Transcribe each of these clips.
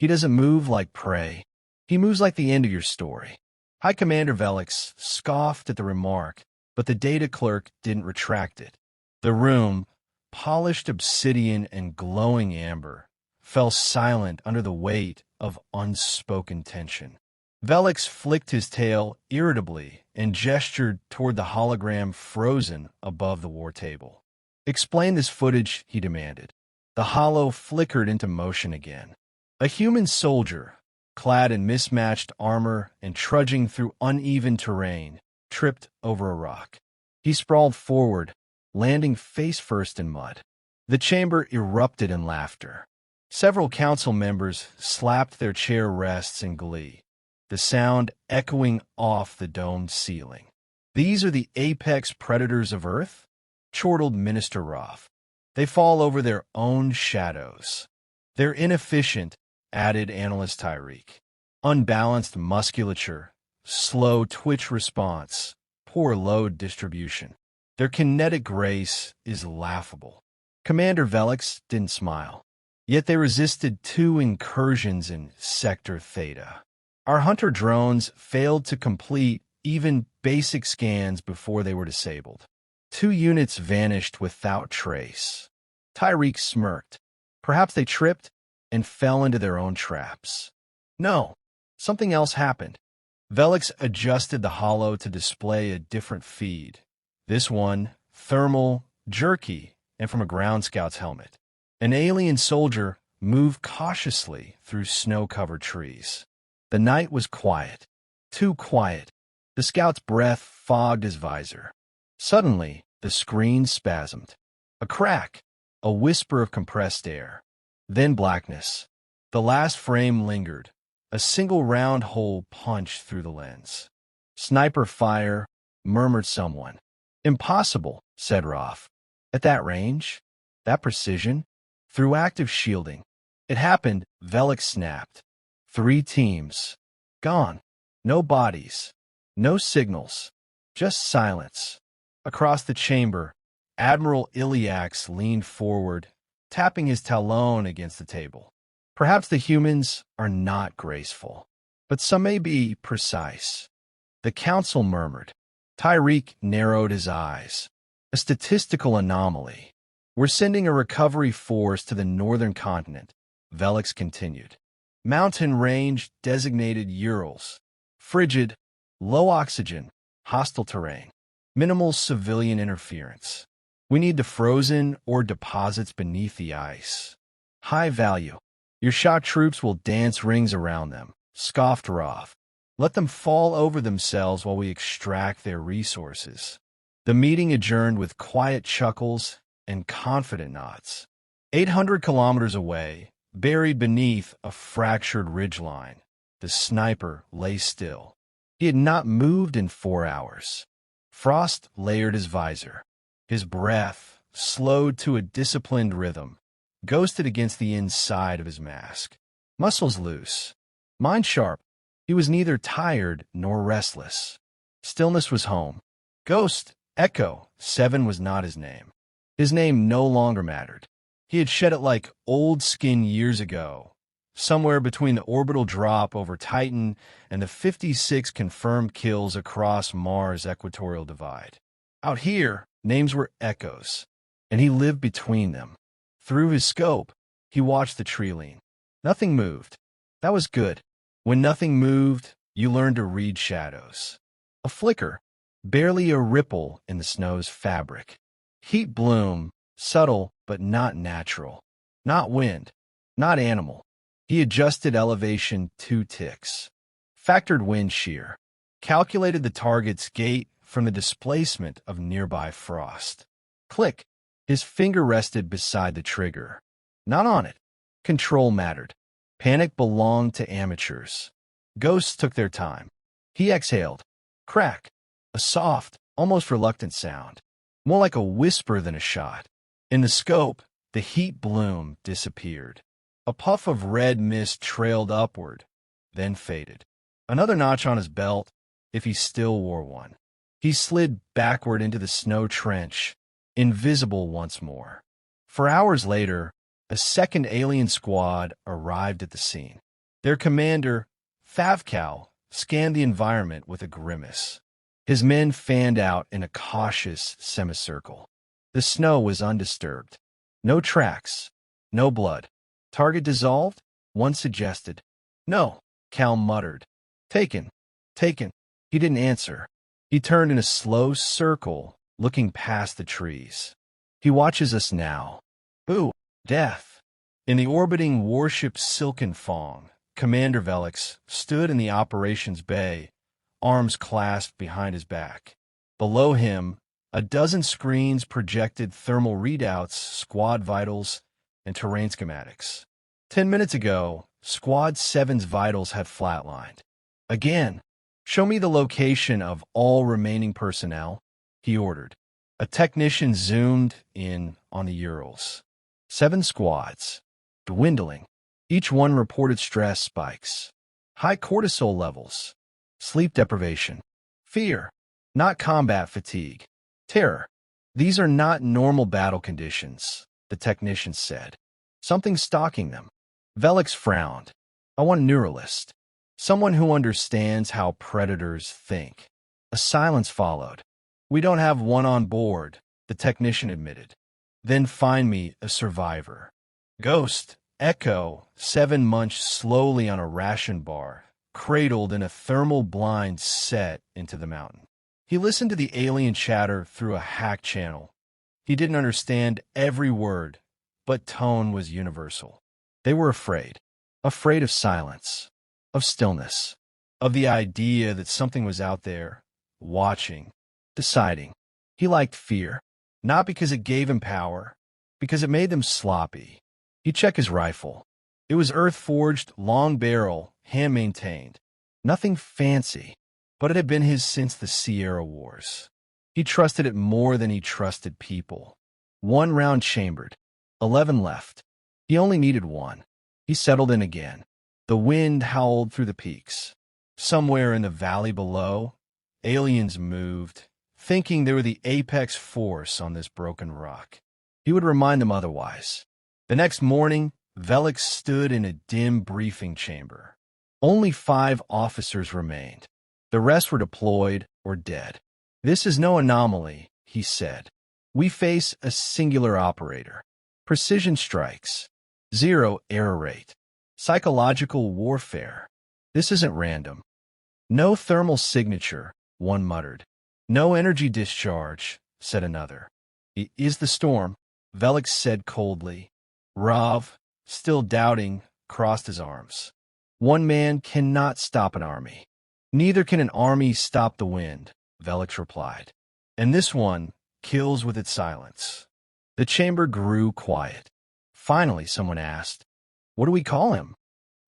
He doesn't move like prey. He moves like the end of your story. High Commander Velix scoffed at the remark, but the data clerk didn't retract it. The room, polished obsidian and glowing amber, fell silent under the weight of unspoken tension. Velix flicked his tail irritably and gestured toward the hologram frozen above the war table. "Explain this footage," he demanded. The holo flickered into motion again. A human soldier, clad in mismatched armor and trudging through uneven terrain, tripped over a rock. He sprawled forward, landing face-first in mud. The chamber erupted in laughter. Several council members slapped their chair rests in glee, the sound echoing off the domed ceiling. "These are the apex predators of Earth?" chortled Minister Roth. "They fall over their own shadows. They're inefficient," added Analyst Tyreek. "Unbalanced musculature, slow twitch response, poor load distribution. Their kinetic grace is laughable." Commander Velix didn't smile. Yet they resisted 2 incursions in Sector Theta. "Our hunter drones failed to complete even basic scans before they were disabled. 2 units vanished without trace." Tyreek smirked. "Perhaps they tripped and fell into their own traps." "No, something else happened." Velix adjusted the holo to display a different feed. This one, thermal, jerky, and from a ground scout's helmet. An alien soldier moved cautiously through snow-covered trees. The night was quiet, too quiet. The scout's breath fogged his visor. Suddenly, the screen spasmed. A crack, a whisper of compressed air. Then blackness. The last frame lingered, a single round hole punched through the lens. "Sniper fire," murmured someone. "Impossible," said Roth. "At that range? That precision? Through active shielding." "It happened," Velix snapped. 3 teams. Gone. No bodies. No signals. Just silence. Across the chamber, Admiral Iliax leaned forward, tapping his talon against the table. "Perhaps the humans are not graceful, but some may be precise." The council murmured. Tyreek narrowed his eyes. "A statistical anomaly. We're sending a recovery force to the northern continent," Velix continued. "Mountain range designated Urals. Frigid, low oxygen, hostile terrain. Minimal civilian interference. We need the frozen or deposits beneath the ice. High value. Your shock troops will dance rings around them," scoffed Roth. "Let them fall over themselves while we extract their resources." The meeting adjourned with quiet chuckles and confident nods. 800 kilometers away, buried beneath a fractured ridgeline, the sniper lay still. He had not moved in 4 hours. Frost layered his visor. His breath, slowed to a disciplined rhythm, ghosted against the inside of his mask. Muscles loose. Mind sharp. He was neither tired nor restless. Stillness was home. Ghost, Echo, 7 was not his name. His name no longer mattered. He had shed it like old skin years ago, somewhere between the orbital drop over Titan and the 56 confirmed kills across Mars' equatorial divide. Out here, names were echoes, and he lived between them. Through his scope, he watched the tree lean. Nothing moved. That was good. When nothing moved, you learned to read shadows. A flicker, barely a ripple in the snow's fabric. Heat bloom, subtle but not natural. Not wind, not animal. He adjusted elevation 2 ticks. Factored wind shear. Calculated the target's gait from the displacement of nearby frost. Click. His finger rested beside the trigger. Not on it. Control mattered. Panic belonged to amateurs. Ghosts took their time. He exhaled. Crack. A soft, almost reluctant sound. More like a whisper than a shot. In the scope, the heat bloom disappeared. A puff of red mist trailed upward, then faded. Another notch on his belt, if he still wore one. He slid backward into the snow trench, invisible once more. For hours later, a second alien squad arrived at the scene. Their commander, Favcow, scanned the environment with a grimace. His men fanned out in a cautious semicircle. The snow was undisturbed. No tracks. No blood. Target dissolved? One suggested. No, Cal muttered. Taken. Taken. He didn't answer. He turned in a slow circle, looking past the trees. He watches us now. Ooh, death. In the orbiting warship Silken Fong, Commander Velix stood in the operations bay, arms clasped behind his back. Below him, a dozen screens projected thermal readouts, squad vitals, and terrain schematics. 10 minutes ago, Squad 7's vitals had flatlined. Again, show me the location of all remaining personnel, he ordered. A technician zoomed in on the Urals. 7 squads, dwindling. Each one reported stress spikes, high cortisol levels, sleep deprivation, fear, not combat fatigue, terror. These are not normal battle conditions, the technician said. Something's stalking them. Velix frowned. I want a neuralist, someone who understands how predators think. A silence followed. We don't have one on board, the technician admitted. Then find me a survivor. Ghost, Echo, 7 munched slowly on a ration bar, cradled in a thermal blind set into the mountain. He listened to the alien chatter through a hack channel. He didn't understand every word, but tone was universal. They were afraid of silence, of stillness, of the idea that something was out there, watching, deciding. He liked fear, not because it gave him power, because it made them sloppy. He checked his rifle. It was earth-forged, long barrel, hand-maintained. Nothing fancy, but it had been his since the Sierra Wars. He trusted it more than he trusted people. 1 round chambered, 11 left. He only needed 1. He settled in again. The wind howled through the peaks. Somewhere in the valley below, aliens moved, thinking they were the apex force on this broken rock. He would remind them otherwise. The next morning, Velix stood in a dim briefing chamber. Only 5 officers remained. The rest were deployed or dead. This is no anomaly, he said. We face a singular operator. Precision strikes. 0 error rate. Psychological warfare. This isn't random. No thermal signature, one muttered. No energy discharge, said another. It is the storm, Velix said coldly. Rav, still doubting, crossed his arms. One man cannot stop an army. Neither can an army stop the wind, Velix replied. And this one kills with its silence. The chamber grew quiet. Finally, someone asked, "What do we call him?"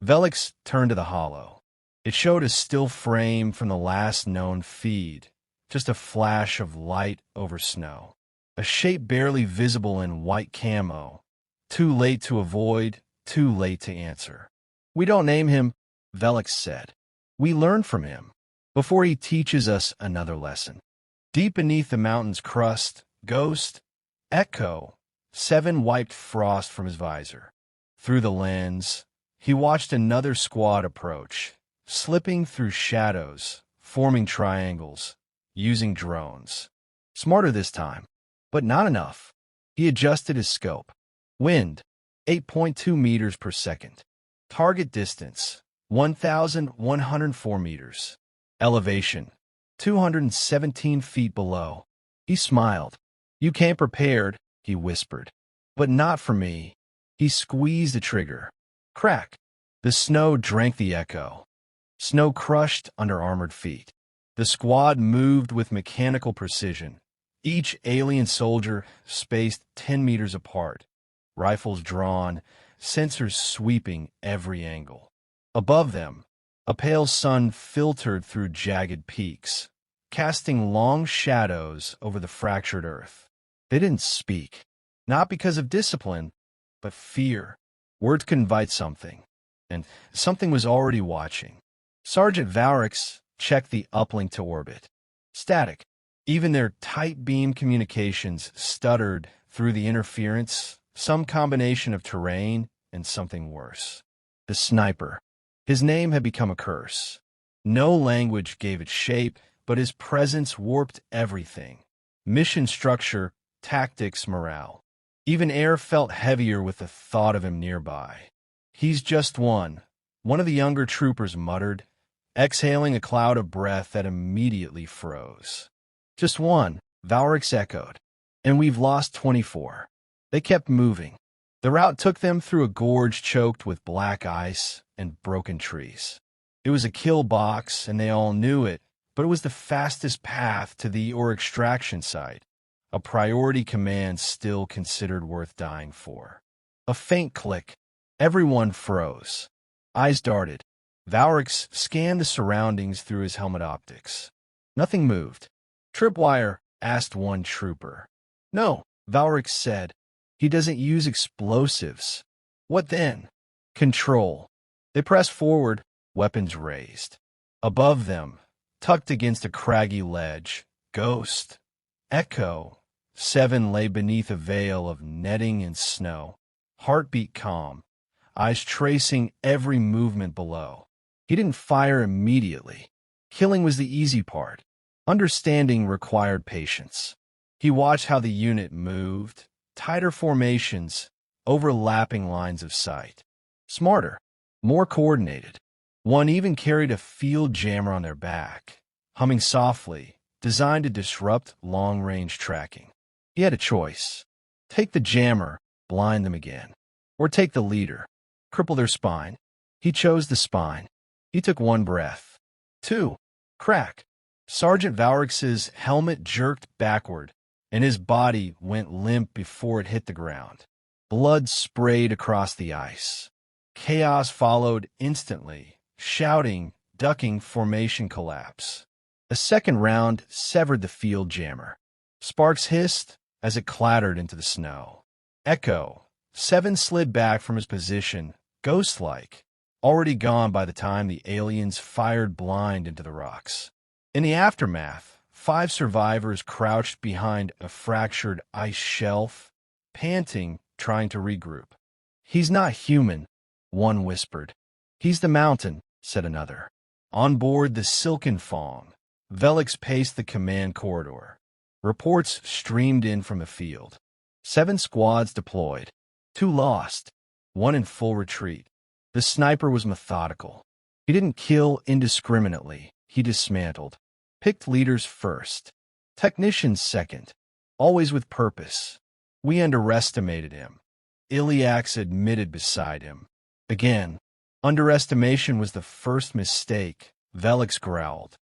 Velix turned to the hollow. It showed a still frame from the last known feed, just a flash of light over snow. A shape barely visible in white camo. Too late to avoid, too late to answer. We don't name him, Velix said. We learn from him, before he teaches us another lesson. Deep beneath the mountain's crust, Ghost, Echo, 7 wiped frost from his visor. Through the lens, he watched another squad approach, slipping through shadows, forming triangles, using drones. Smarter this time, but not enough. He adjusted his scope. Wind, 8.2 meters per second. Target distance, 1,104 meters. Elevation, 217 feet below. He smiled. You came prepared, he whispered. But not for me. He squeezed the trigger. Crack. The snow drank the echo. Snow crushed under armored feet. The squad moved with mechanical precision. Each alien soldier spaced 10 meters apart. Rifles drawn, sensors sweeping every angle. Above them, a pale sun filtered through jagged peaks, casting long shadows over the fractured earth. They didn't speak, not because of discipline, but fear. Words could invite something, and something was already watching. Sergeant Vaurix checked the uplink to orbit. Static. Even their tight beam communications stuttered through the interference, some combination of terrain and something worse. The sniper. His name had become a curse. No language gave it shape, but his presence warped everything. Mission structure, tactics, morale. Even air felt heavier with the thought of him nearby. "He's just one of the younger troopers muttered, exhaling a cloud of breath that immediately froze. "Just one," Valrix echoed. "And we've lost 24. They kept moving. The route took them through a gorge choked with black ice and broken trees. It was a kill box, and they all knew it, but it was the fastest path to the ore extraction site, a priority command still considered worth dying for. A faint click. Everyone froze. Eyes darted. Valrix scanned the surroundings through his helmet optics. Nothing moved. "Tripwire?" asked one trooper. "No," Valrix said. "He doesn't use explosives." "What then?" "Control." They pressed forward, weapons raised. Above them, tucked against a craggy ledge, Ghost, Echo, 7 lay beneath a veil of netting and snow, heartbeat calm, eyes tracing every movement below. He didn't fire immediately. Killing was the easy part. Understanding required patience. He watched how the unit moved, tighter formations, overlapping lines of sight. Smarter, more coordinated. One even carried a field jammer on their back, humming softly, designed to disrupt long-range tracking. He had a choice. Take the jammer, blind them again. Or take the leader, cripple their spine. He chose the spine. He took one breath. 2. Crack. Sergeant Valrix's helmet jerked backward, and his body went limp before it hit the ground. Blood sprayed across the ice. Chaos followed instantly, shouting, ducking, formation collapse. A second round severed the field jammer. Sparks hissed as it clattered into the snow. Echo, 7 slid back from his position, ghost-like, already gone by the time the aliens fired blind into the rocks. In the aftermath, 5 survivors crouched behind a fractured ice shelf, panting, trying to regroup. "He's not human," one whispered. "He's the mountain," said another. On board the Silken Fawn, Velix paced the command corridor. Reports streamed in from the field. 7 squads deployed. 2 lost. 1 in full retreat. The sniper was methodical. He didn't kill indiscriminately. He dismantled. Picked leaders first. Technicians second. Always with purpose. "We underestimated him," Iliax admitted beside him. Again, underestimation was the first mistake, Velix growled.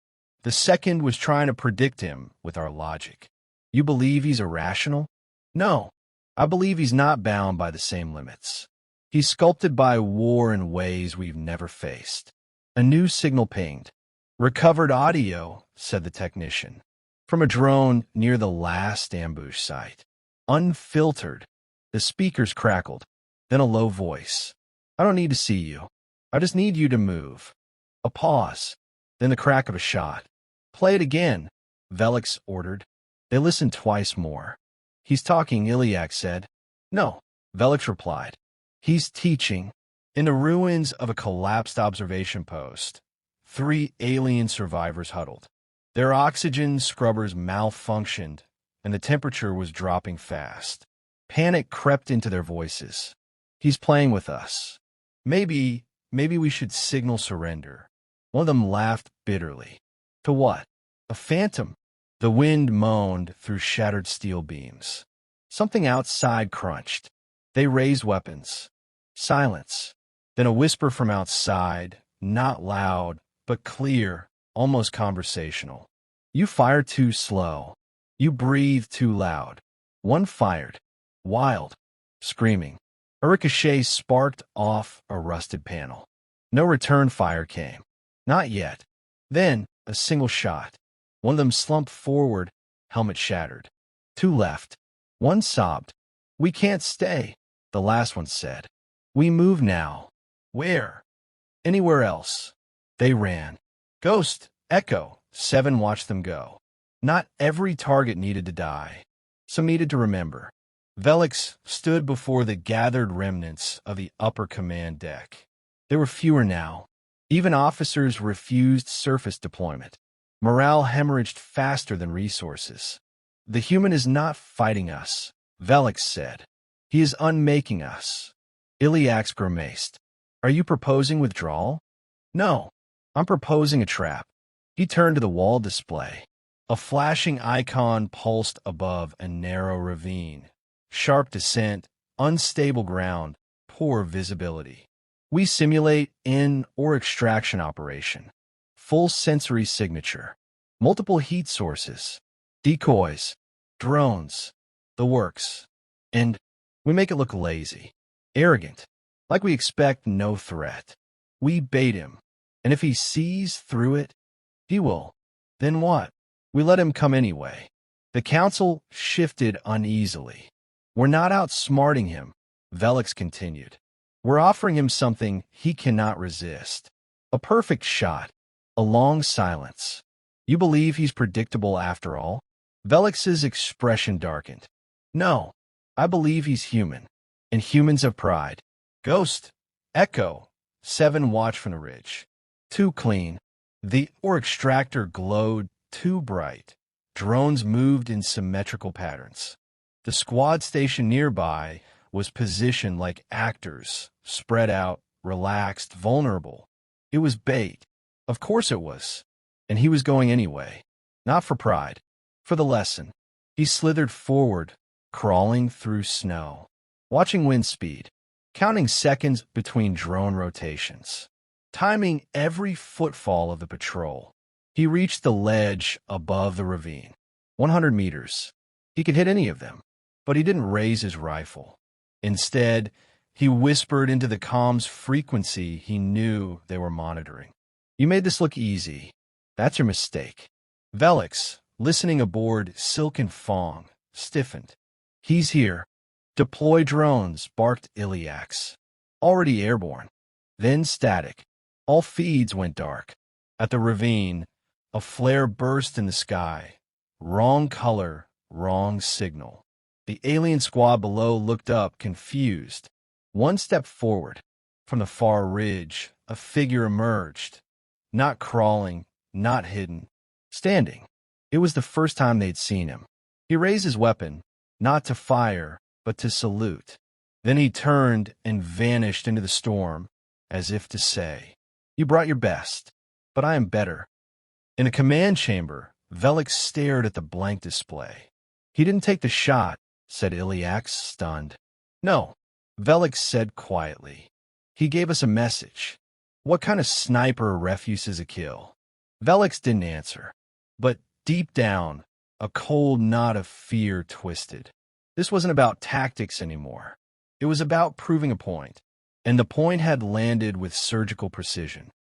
The second was trying to predict him with our logic. "You believe he's irrational?" "No. I believe he's not bound by the same limits. He's sculpted by war in ways we've never faced." A new signal pinged. "Recovered audio," said the technician, "from a drone near the last ambush site. Unfiltered." The speakers crackled. Then a low voice. "I don't need to see you. I just need you to move." A pause. Then the crack of a shot. "Play it again," Velix ordered. They listened twice more. "He's talking," Iliac said. "No," Velix replied. "He's teaching." In the ruins of a collapsed observation post, 3 alien survivors huddled. Their oxygen scrubbers malfunctioned, and the temperature was dropping fast. Panic crept into their voices. "He's playing with us. Maybe we should signal surrender." One of them laughed bitterly. "To what? A phantom?" The wind moaned through shattered steel beams. Something outside crunched. They raised weapons. Silence. Then a whisper from outside, not loud, but clear, almost conversational. "You fire too slow. You breathe too loud." One fired. Wild. Screaming. A ricochet sparked off a rusted panel. No return fire came. Not yet. Then, a single shot. One of them slumped forward, helmet shattered. 2 left. One sobbed. "We can't stay," the last one said. "We move now." "Where?" "Anywhere else." They ran. Ghost, Echo, 7 watched them go. Not every target needed to die. Some needed to remember. Velix stood before the gathered remnants of the upper command deck. There were fewer now, Even officers refused surface deployment. Morale hemorrhaged faster than resources. The human is not fighting us, Velix said. He is unmaking us. Iliax grimaced. Are you proposing withdrawal? No, I'm proposing a trap. He turned to the wall display. A flashing icon pulsed above a narrow ravine. Sharp descent, unstable ground, poor visibility. We simulate in or extraction operation. Full sensory signature. Multiple heat sources. Decoys. Drones. The works. And we make it look lazy. Arrogant. Like we expect no threat. We bait him. And if he sees through it, he will. Then what? We let him come anyway. The council shifted uneasily. We're not outsmarting him, Velix continued. We're offering him something he cannot resist. A perfect shot. A long silence. You believe he's predictable after all? Velix's expression darkened. No, I believe he's human. And humans have pride. Ghost. Echo. 7 watch from the ridge. Too clean. The ore extractor glowed too bright. Drones moved in symmetrical patterns. The squad station nearby was positioned like actors, spread out, relaxed, vulnerable. It was bait. Of course it was. And he was going anyway. Not for pride. For the lesson. He slithered forward, crawling through snow. Watching wind speed. Counting seconds between drone rotations. Timing every footfall of the patrol. He reached the ledge above the ravine. 100 meters. He could hit any of them. But he didn't raise his rifle. Instead, he whispered into the comm's frequency he knew they were monitoring. You made this look easy. That's your mistake. Velix, listening aboard Silken Fong, stiffened. He's here. Deploy drones, barked Iliax. Already airborne. Then static. All feeds went dark. At the ravine, a flare burst in the sky. Wrong color, wrong signal. The alien squad below looked up, confused. One step forward. From the far ridge, a figure emerged. Not crawling, not hidden. Standing. It was the first time they'd seen him. He raised his weapon, not to fire, but to salute. Then he turned and vanished into the storm, as if to say, You brought your best, but I am better. In a command chamber, Velix stared at the blank display. He didn't take the shot, said Iliax, stunned. No, Velix said quietly. He gave us a message. What kind of sniper refuses a kill? Velix didn't answer. But deep down, a cold knot of fear twisted. This wasn't about tactics anymore. It was about proving a point. And the point had landed with surgical precision.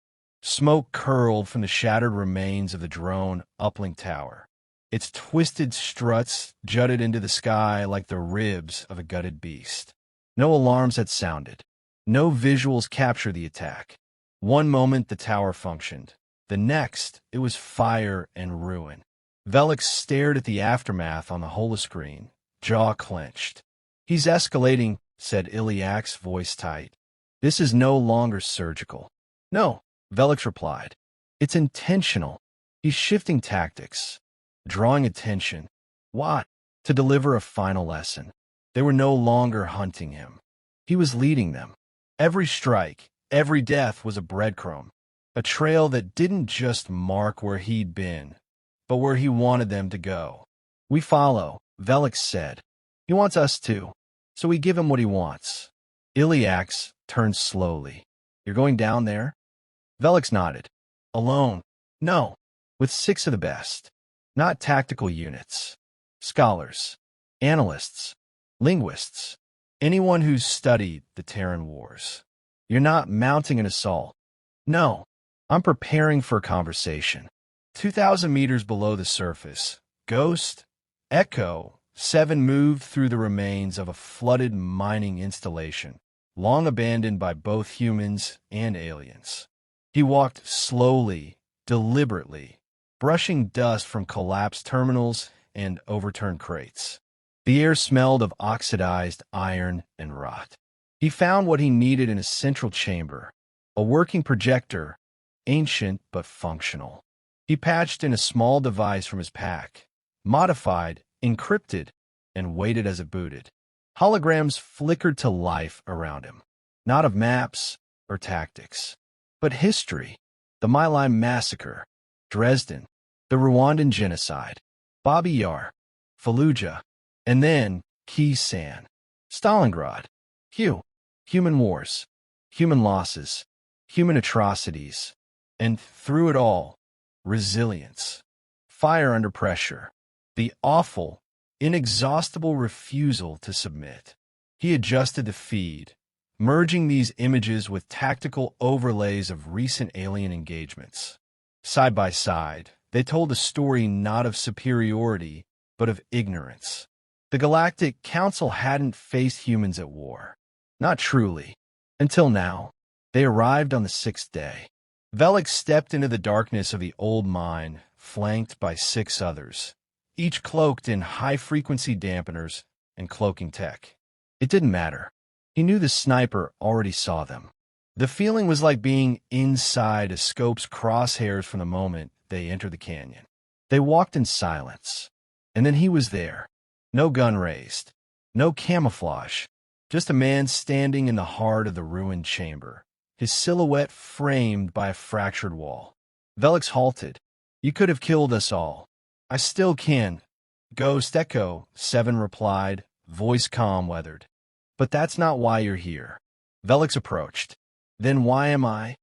Smoke curled from the shattered remains of the drone uplink tower. Its twisted struts jutted into the sky like the ribs of a gutted beast. No alarms had sounded. No visuals captured the attack. One moment the tower functioned. The next, it was fire and ruin. Velix stared at the aftermath on the holoscreen, jaw clenched. He's escalating, said Iliax, voice tight. This is no longer surgical. No, Velix replied. It's intentional. He's shifting tactics. Drawing attention. What? To deliver a final lesson. They were no longer hunting him. He was leading them. Every strike, every death was a breadcrumb. A trail that didn't just mark where he'd been, but where he wanted them to go. We follow, Velix said. He wants us to, so we give him what he wants. Iliax turned slowly. You're going down there? Velix nodded. Alone? No, with 6 of the best. Not tactical units. Scholars, analysts, linguists, anyone who's studied the Terran Wars. You're not mounting an assault. No, I'm preparing for a conversation. 2,000 meters below the surface, Ghost, Echo, 7 moved through the remains of a flooded mining installation, long abandoned by both humans and aliens. He walked slowly, deliberately, brushing dust from collapsed terminals and overturned crates. The air smelled of oxidized iron and rot. He found what he needed in a central chamber, a working projector, ancient but functional. He patched in a small device from his pack, modified, encrypted, and waited as it booted. Holograms flickered to life around him, not of maps or tactics, but history. The My Lai massacre, Dresden, the Rwandan genocide, Babi Yar, Fallujah, and then Khe-Sanh, Stalingrad. Human wars, human losses, human atrocities, and through it all, resilience. Fire under pressure, the awful, inexhaustible refusal to submit. He adjusted the feed, merging these images with tactical overlays of recent alien engagements. Side by side, they told a story not of superiority, but of ignorance. The Galactic Council hadn't faced humans at war. Not truly. Until now. They arrived on the 6th day. Velix stepped into the darkness of the old mine, flanked by 6 others, each cloaked in high-frequency dampeners and cloaking tech. It didn't matter. He knew the sniper already saw them. The feeling was like being inside a scope's crosshairs from the moment they entered the canyon. They walked in silence, and then he was there. No gun raised, no camouflage, just a man standing in the heart of the ruined chamber, his silhouette framed by a fractured wall. Velix halted. You could have killed us all. I still can. Ghost Echo, 7 replied, voice calm-weathered. But that's not why you're here. Velix approached. Then why am I?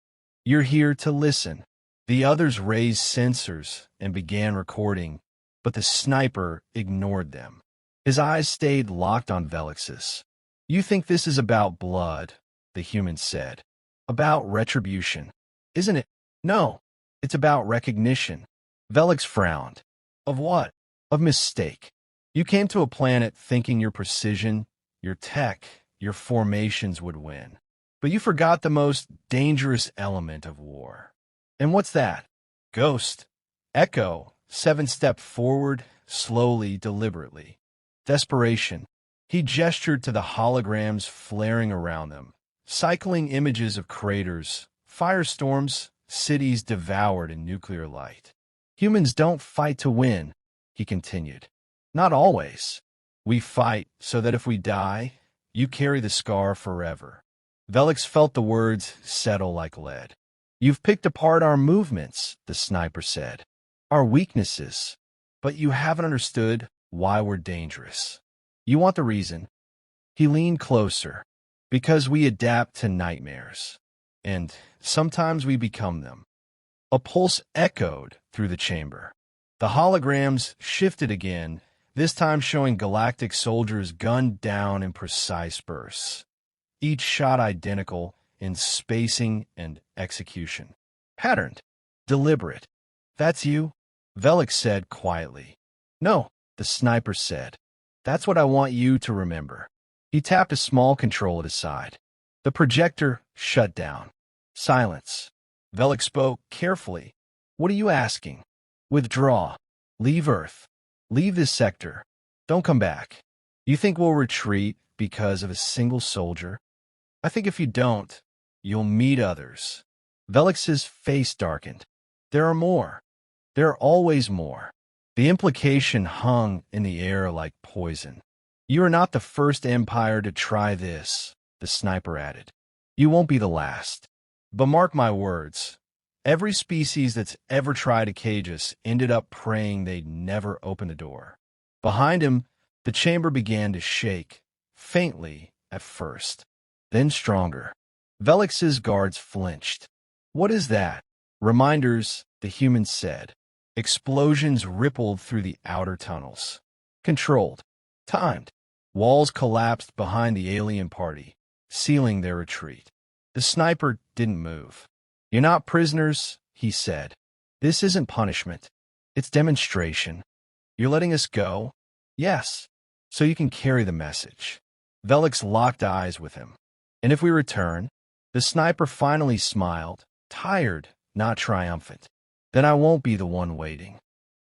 You're here to listen. The others raised sensors and began recording, but the sniper ignored them. His eyes stayed locked on Velix's. You think this is about blood, the human said. About retribution, isn't it? No, it's about recognition. Velix frowned. Of what? Of mistake. You came to a planet thinking your precision, your tech, your formations would win. But you forgot the most dangerous element of war. And what's that? Ghost. Echo. 7 stepped forward, slowly, deliberately. Desperation. He gestured to the holograms flaring around them, cycling images of craters, firestorms, cities devoured in nuclear light. Humans don't fight to win, he continued. Not always. We fight so that if we die, you carry the scar forever. Velix felt the words settle like lead. You've picked apart our movements, the sniper said. Our weaknesses. But you haven't understood why we're dangerous. You want the reason? He leaned closer. Because we adapt to nightmares. And sometimes we become them. A pulse echoed through the chamber. The holograms shifted again, this time showing galactic soldiers gunned down in precise bursts. Each shot identical in spacing and execution. Patterned. Deliberate. That's you? Velix said quietly. No, the sniper said. That's what I want you to remember. He tapped a small control at his side. The projector shut down. Silence. Velix spoke carefully. What are you asking? Withdraw. Leave Earth. Leave this sector. Don't come back. You think we'll retreat because of a single soldier? I think if you don't, you'll meet others. Velix's face darkened. There are more. There are always more. The implication hung in the air like poison. You are not the first empire to try this, the sniper added. You won't be the last. But mark my words, every species that's ever tried to cage us ended up praying they'd never open the door. Behind him, the chamber began to shake, faintly at first, then stronger. Velix's guards flinched. What is that? Reminders, the human said. Explosions rippled through the outer tunnels. Controlled. Timed. Walls collapsed behind the alien party, sealing their retreat. The sniper didn't move. You're not prisoners, he said. This isn't punishment. It's demonstration. You're letting us go? Yes. So you can carry the message. Velix locked eyes with him. And if we return? The sniper finally smiled, tired, not triumphant. Then I won't be the one waiting.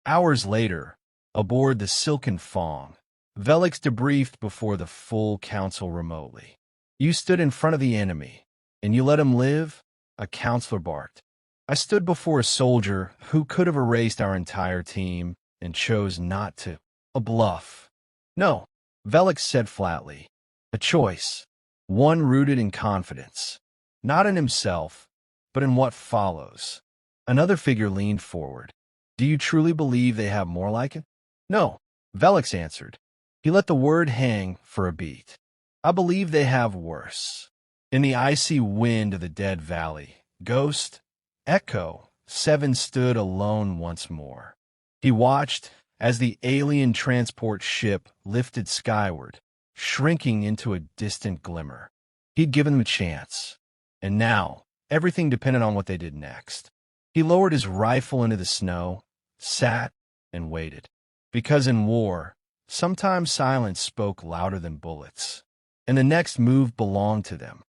Hours later, aboard the Silken Fong, Velix debriefed before the full council remotely. You stood in front of the enemy, and you let him live? A counselor barked. I stood before a soldier who could have erased our entire team and chose not to. A bluff. No, Velix said flatly. A choice. One rooted in confidence. Not in himself, but in what follows. Another figure leaned forward. Do you truly believe they have more like it? No, Velix answered. He let the word hang for a beat. I believe they have worse. In the icy wind of the dead valley, Ghost, Echo, Seven stood alone once more. He watched as the alien transport ship lifted skyward, shrinking into a distant glimmer. He'd given them a chance, and now everything depended on what they did next. He lowered his rifle into the snow, sat, and waited. Because in war, sometimes silence spoke louder than bullets, and the next move belonged to them.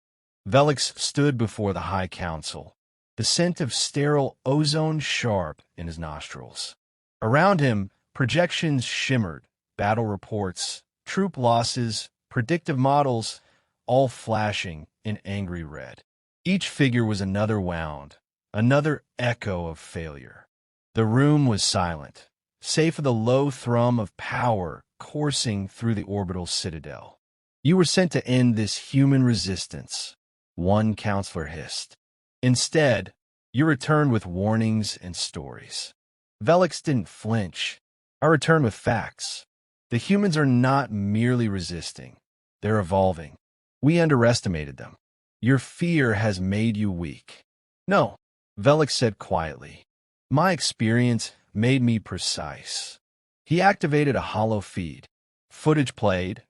Velix stood before the High Council, the scent of sterile ozone sharp in his nostrils. Around him, projections shimmered, battle reports, troop losses, predictive models, all flashing in angry red. Each figure was another wound, another echo of failure. The room was silent, save for the low thrum of power coursing through the orbital citadel. You were sent to end this human resistance, one counselor hissed. Instead, you returned with warnings and stories. Velix didn't flinch. I returned with facts. The humans are not merely resisting. They're evolving. We underestimated them. Your fear has made you weak. No, Velix said quietly. My experience made me precise. He activated a hollow feed. Footage played,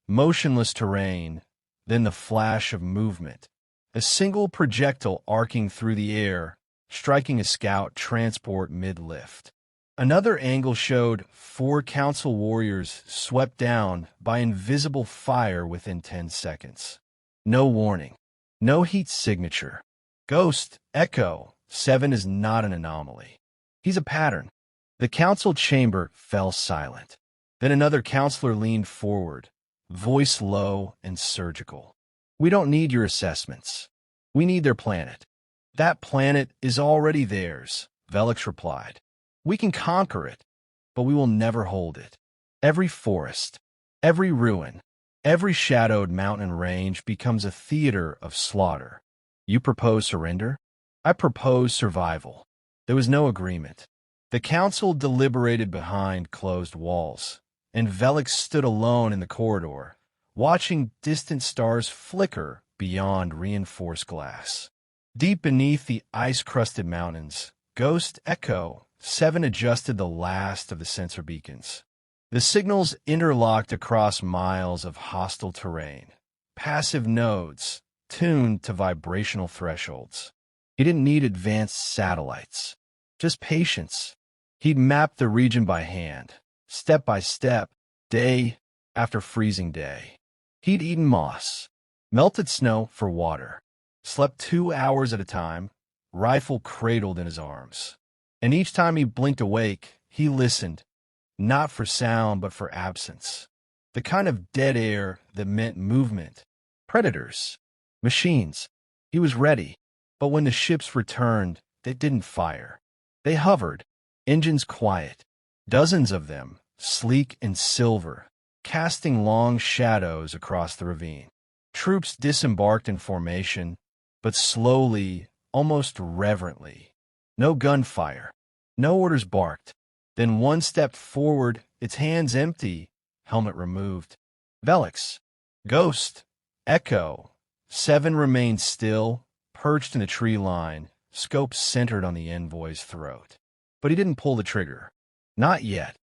motionless terrain, then the flash of movement. A single projectile arcing through the air, striking a scout transport mid-lift. Another angle showed 4 council warriors swept down by invisible fire within 10 seconds. No warning. No heat signature. Ghost, Echo, 7 is not an anomaly. He's a pattern. The council chamber fell silent. Then another counselor leaned forward, voice low and surgical. We don't need your assessments. We need their planet. That planet is already theirs, Velix replied. We can conquer it, but we will never hold it. Every forest, every ruin, every shadowed mountain range becomes a theater of slaughter. You propose surrender? I propose survival. There was no agreement. The council deliberated behind closed walls, and Velix stood alone in the corridor, watching distant stars flicker beyond reinforced glass. Deep beneath the ice-crusted mountains, Ghost, Echo, 7 adjusted the last of the sensor beacons. The signals interlocked across miles of hostile terrain, passive nodes tuned to vibrational thresholds. He didn't need advanced satellites, just patience. He'd mapped the region by hand, step by step, day after freezing day. He'd eaten moss, melted snow for water, slept 2 hours at a time, rifle cradled in his arms. And each time he blinked awake, he listened, not for sound but for absence. The kind of dead air that meant movement, predators, machines. He was ready, but when the ships returned, they didn't fire. They hovered, engines quiet, dozens of them, sleek and silver, casting long shadows across the ravine. Troops disembarked in formation, but slowly, almost reverently. No gunfire, no orders barked. Then one stepped forward, its hands empty, helmet removed. Velix, Ghost, Echo, 7 remained still, perched in the tree line, scope centered on the envoy's throat. But he didn't pull the trigger. Not yet.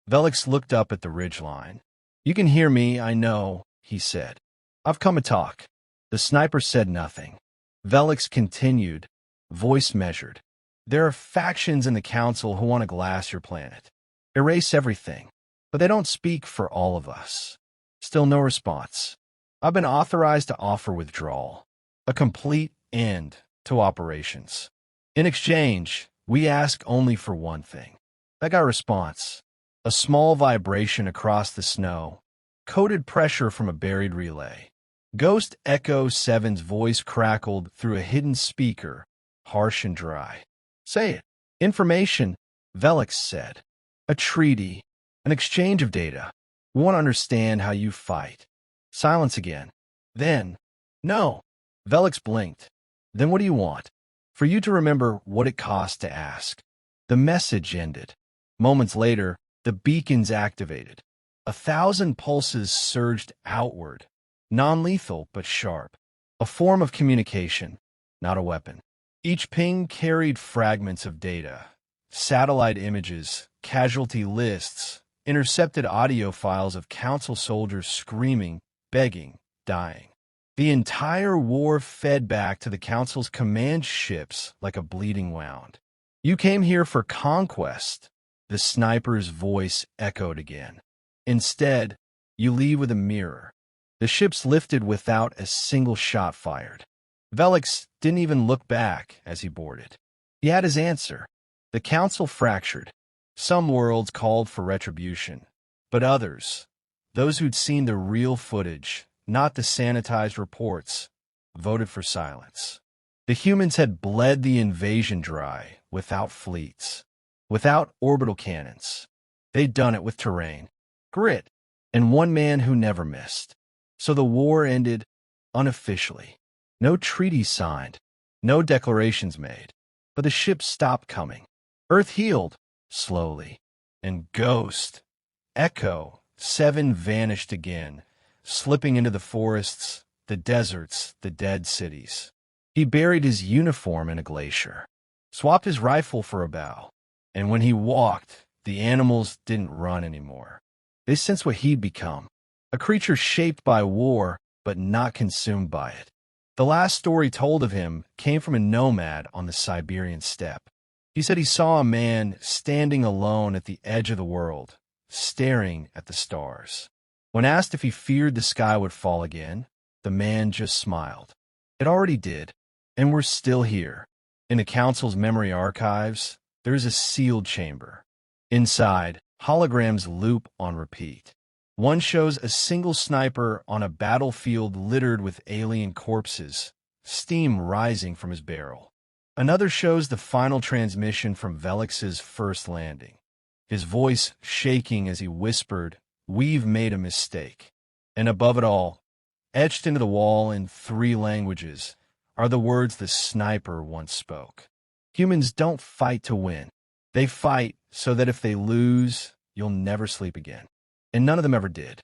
Velix looked up at the ridgeline. You can hear me, I know, he said. I've come to talk. The sniper said nothing. Velix continued, voice measured. There are factions in the council who want to glass your planet. Erase everything. But they don't speak for all of us. Still no response. I've been authorized to offer withdrawal. A complete end to operations. In exchange, we ask only for one thing. I got a response. A small vibration across the snow. Coded pressure from a buried relay. Ghost Echo 7's voice crackled through a hidden speaker, harsh and dry. Say it. Information, Velix said. A treaty. An exchange of data. We want to understand how you fight. Silence again. Then, no. Velix blinked. Then what do you want? For you to remember what it cost to ask. The message ended. Moments later, the beacons activated. 1,000 pulses surged outward. Non-lethal, but sharp. A form of communication, not a weapon. Each ping carried fragments of data. Satellite images, casualty lists, intercepted audio files of council soldiers screaming, begging, dying. The entire war fed back to the council's command ships like a bleeding wound. You came here for conquest, the sniper's voice echoed again. Instead, you leave with a mirror. The ships lifted without a single shot fired. Velix didn't even look back as he boarded. He had his answer. The council fractured. Some worlds called for retribution, but others, those who'd seen the real footage, not the sanitized reports, voted for silence. The humans had bled the invasion dry without fleets, without orbital cannons. They'd done it with terrain, grit, and one man who never missed. So the war ended unofficially. No treaties signed, no declarations made, but the ships stopped coming. Earth healed, slowly, and Ghost, Echo, 7 vanished again, slipping into the forests, the deserts, the dead cities. He buried his uniform in a glacier, swapped his rifle for a bow, and when he walked, the animals didn't run anymore. They sensed what he'd become, a creature shaped by war, but not consumed by it. The last story told of him came from a nomad on the Siberian steppe. He said he saw a man standing alone at the edge of the world, staring at the stars. When asked if he feared the sky would fall again, the man just smiled. It already did, and we're still here. In the Council's memory archives, there is a sealed chamber. Inside, holograms loop on repeat. One shows a single sniper on a battlefield littered with alien corpses, steam rising from his barrel. Another shows the final transmission from Velix's first landing, his voice shaking as he whispered, "We've made a mistake." And above it all, etched into the wall in 3 languages, are the words the sniper once spoke. Humans don't fight to win. They fight so that if they lose, you'll never sleep again. And none of them ever did.